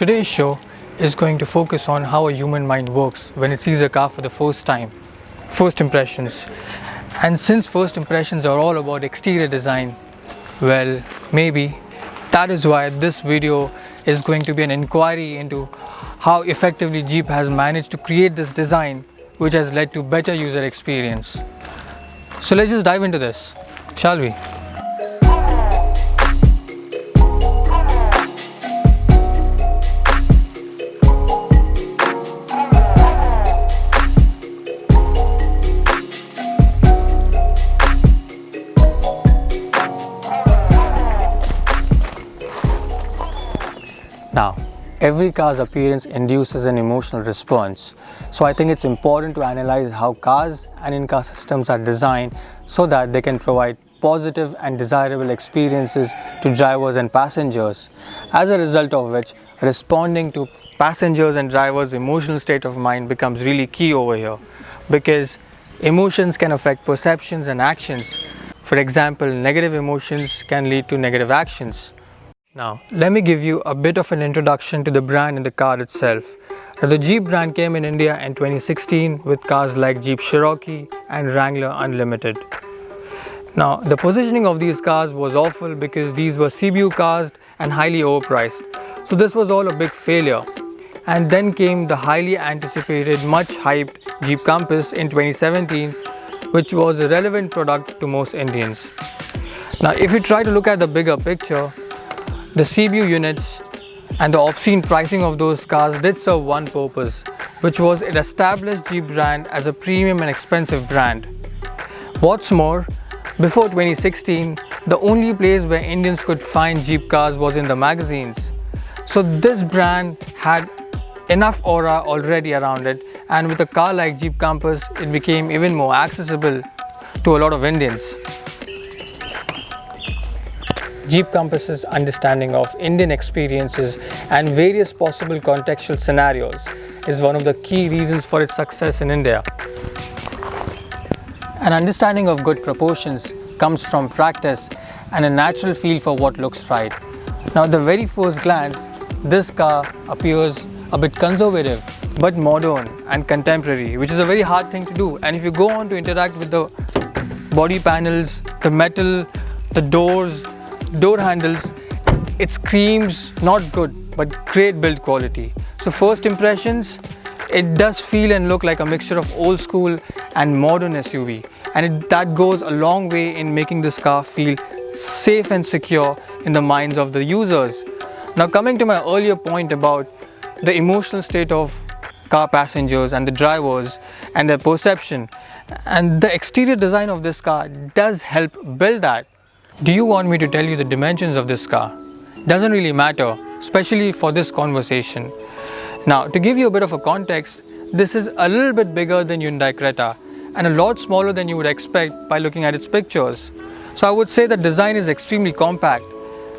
Today's show is going to focus on how a human mind works when it sees a car for the first time. First impressions. And since first impressions are all about exterior design, well, maybe that is why this video is going to be an inquiry into how effectively Jeep has managed to create this design which has led to better user experience. So let's just dive into this, shall we? Now, every car's appearance induces an emotional response. So I think it's important to analyze how cars and in-car systems are designed so that they can provide positive and desirable experiences to drivers and passengers. As a result of which, responding to passengers and drivers' emotional state of mind becomes really key over here, because emotions can affect perceptions and actions. For example, negative emotions can lead to negative actions. Now, let me give you a bit of an introduction to the brand and the car itself. Now, the Jeep brand came in India in 2016 with cars like Jeep Cherokee and Wrangler Unlimited. Now, the positioning of these cars was awful because these were CBU cars and highly overpriced. So this was all a big failure. And then came the highly anticipated, much hyped Jeep Compass in 2017, which was a relevant product to most Indians. Now, if you try to look at the bigger picture, the CBU units and the obscene pricing of those cars did serve one purpose, which was it established Jeep brand as a premium and expensive brand. What's more, before 2016, the only place where Indians could find Jeep cars was in the magazines. So this brand had enough aura already around it, and with a car like Jeep Compass, it became even more accessible to a lot of Indians. Jeep Compass's understanding of Indian experiences and various possible contextual scenarios is one of the key reasons for its success in India. An understanding of good proportions comes from practice and a natural feel for what looks right. Now, at the very first glance, this car appears a bit conservative but modern and contemporary, which is a very hard thing to do. And if you go on to interact with the body panels, the metal, the doors, door handles, it screams not good but great build quality. So first impressions, it does feel and look like a mixture of old school and modern SUV, and that goes a long way in making this car feel safe and secure in the minds of the users. Now, coming to my earlier point about the emotional state of car passengers and the drivers and their perception, and the exterior design of this car does help build that. Do you want me to tell you the dimensions of this car? Doesn't really matter, especially for this conversation. Now, to give you a bit of a context, this is a little bit bigger than Hyundai Creta and a lot smaller than you would expect by looking at its pictures. So I would say the design is extremely compact,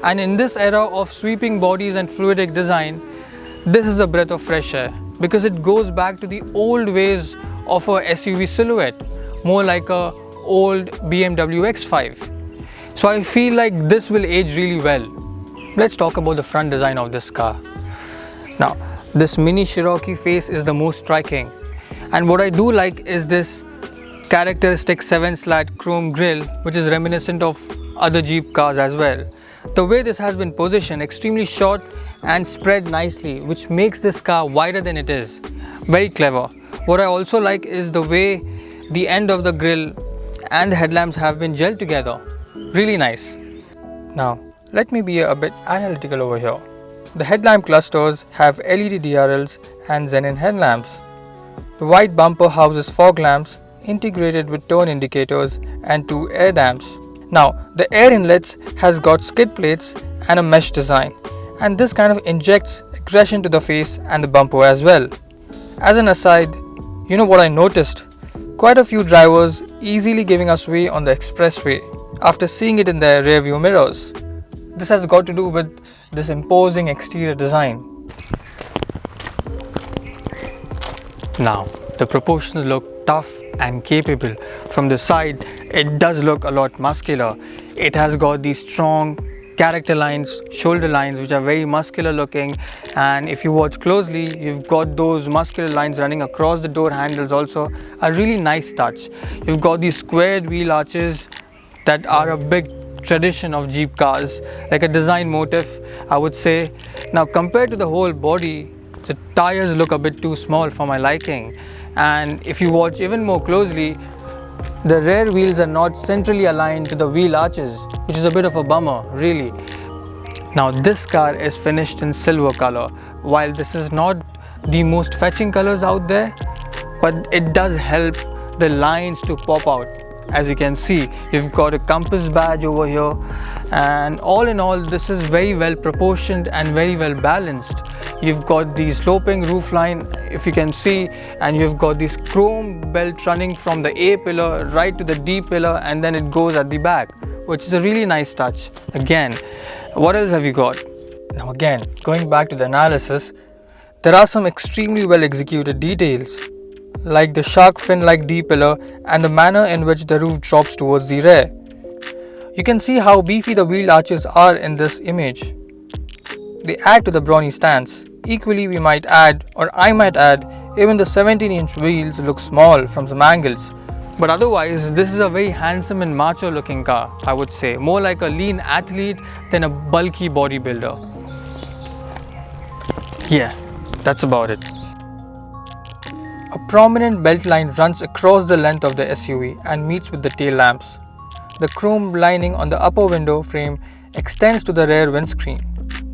and in this era of sweeping bodies and fluidic design, this is a breath of fresh air because it goes back to the old ways of a SUV silhouette, more like a old BMW X5. So I feel like this will age really well. Let's talk about the front design of this car. Now, this mini Cherokee face is the most striking, and what I do like is this characteristic 7-slat chrome grille, which is reminiscent of other Jeep cars as well. The way this has been positioned, extremely short and spread nicely, which makes this car wider than it is. Very clever. What I also like is the way the end of the grille and the headlamps have been gelled together. Really nice. Now, let me be a bit analytical over here. The headlamp clusters have LED DRLs and xenon headlamps. The white bumper houses fog lamps integrated with turn indicators and 2 air damps. Now, the air inlets has got skid plates and a mesh design, and this kind of injects aggression to the face and the bumper as well. As an aside, you know what I noticed? Quite a few drivers easily giving us way on the expressway after seeing it in their rear view mirrors. This has got to do with this imposing exterior design. Now, the proportions look tough and capable. From the side, it does look a lot muscular. It has got these strong character lines, shoulder lines, which are very muscular looking, and if you watch closely, you've got those muscular lines running across the door handles also, a really nice touch. You've got these squared wheel arches that are a big tradition of Jeep cars, like a design motif, I would say. Now compared to the whole body, the tires look a bit too small for my liking, and if you watch even more closely, the rear wheels are not centrally aligned to the wheel arches, which is a bit of a bummer, really. Now this car is finished in silver color. While this is not the most fetching colors out there, but it does help the lines to pop out. As you can see, you've got a compass badge over here, and all in all, this is very well proportioned and very well balanced. You've got the sloping roofline, if you can see, and you've got this chrome belt running from the A pillar right to the D pillar, and then it goes at the back, which is a really nice touch. Again, what else have you got? Now again, going back to the analysis, there are some extremely well executed details, like the shark fin-like D pillar and the manner in which the roof drops towards the rear. You can see how beefy the wheel arches are in this image. They add to the brawny stance. Equally, we might add, or I might add, even the 17-inch wheels look small from some angles. But otherwise, this is a very handsome and macho looking car, I would say. More like a lean athlete than a bulky bodybuilder. Yeah, that's about it. A prominent belt line runs across the length of the SUV and meets with the tail lamps. The chrome lining on the upper window frame extends to the rear windscreen.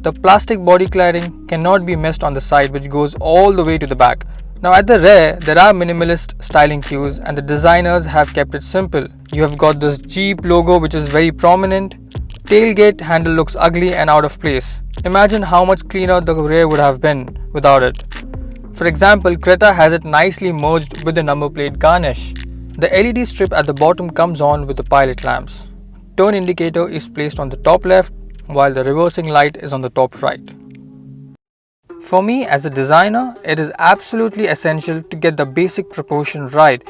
The plastic body cladding cannot be missed on the side, which goes all the way to the back. Now at the rear, there are minimalist styling cues, and the designers have kept it simple. You have got this Jeep logo, which is very prominent. Tailgate handle looks ugly and out of place. Imagine how much cleaner the rear would have been without it. For example, Creta has it nicely merged with the number plate garnish. The LED strip at the bottom comes on with the pilot lamps. Turn indicator is placed on the top left, while the reversing light is on the top right. For me as a designer, it is absolutely essential to get the basic proportion right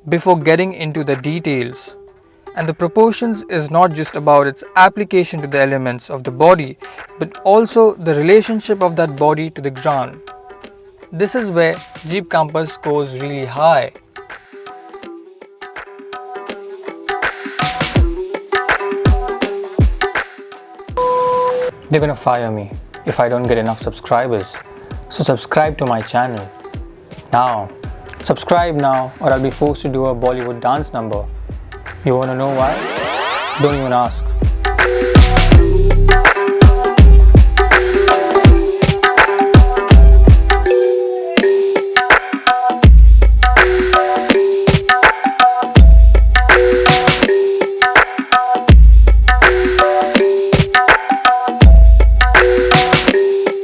before getting into the details. And the proportions is not just about its application to the elements of the body, but also the relationship of that body to the ground. This is where Jeep Compass scores really high. They're gonna fire me if I don't get enough subscribers. So subscribe to my channel. Now. Subscribe now, or I'll be forced to do a Bollywood dance number. You wanna know why? Don't even ask.